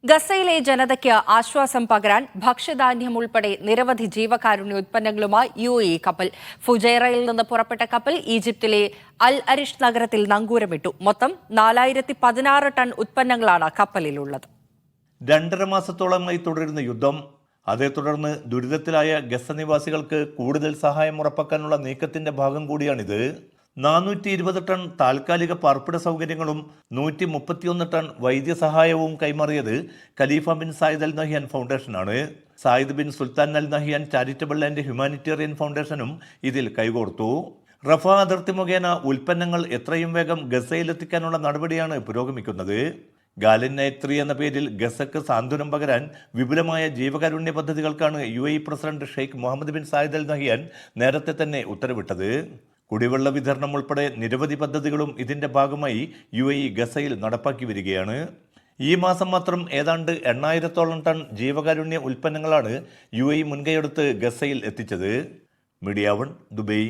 ഗസയിലെ ജനതയ്ക്ക് ആശ്വാസം പകരാൻ ഭക്ഷ്യധാന്യം ഉൾപ്പെടെ നിരവധി ജീവകാരുണ്യ ഉൽപ്പന്നങ്ങളുമായി UAE കപ്പൽ. ഫുജൈറയിൽ നിന്ന് പുറപ്പെട്ട കപ്പൽ ഈജിപ്തിലെ അൽ അരിഷ് നഗരത്തിൽ നങ്കൂരമിട്ടു. മൊത്തം 4016 ടൺ ഉൽപ്പന്നങ്ങളാണ് കപ്പലിലുള്ളത്. 2.5 മാസത്തോളമായി തുടരുന്ന യുദ്ധം, അതേ തുടർന്ന് ദുരിതത്തിലായ ഗസ നിവാസികൾക്ക് കൂടുതൽ സഹായം ഉറപ്പാക്കാനുള്ള നീക്കത്തിന്റെ ഭാഗം കൂടിയാണിത്. 420 ടൺ താൽക്കാലിക പാർപ്പിട സൗകര്യങ്ങളും 131 ടൺ വൈദ്യസഹായവും കൈമാറിയത് Khalifa bin Zayed Al Nahyan ഫൗണ്ടേഷനാണ്. Zayed bin Sultan Al Nahyan charitable and humanitarian ഫൗണ്ടേഷനും ഇതിൽ കൈകോർത്തു. റഫ അതിർത്തി മുഖേന ഉൽപ്പന്നങ്ങൾ എത്രയും വേഗം ഗസയിലെത്തിക്കാനുള്ള നടപടിയാണ് പുരോഗമിക്കുന്നത്. ഗാലൻ നൈറ്റ് 3 എന്ന പേരിൽ ഗസക്ക് സാന്ത്വനം പകരാൻ വിപുലമായ ജീവകാരുണ്യ പദ്ധതികൾക്കാണ് UAE president Sheikh Mohammed bin Zayed Al Nahyan നേരത്തെ തന്നെ ഉത്തരവിട്ടത്. കുടിവെള്ള വിതരണം ഉൾപ്പെടെ നിരവധി പദ്ധതികളും ഇതിന്റെ ഭാഗമായി UAE ഗസയിൽ നടപ്പാക്കി വരികയാണ്. ഈ മാസം മാത്രം ഏതാണ്ട് 8000-ഓളം ടൺ ജീവകാരുണ്യ ഉൽപ്പന്നങ്ങളാണ് UAE മുൻകൈയെടുത്ത് ഗസയിൽ എത്തിച്ചത്. Media 1 Dubai.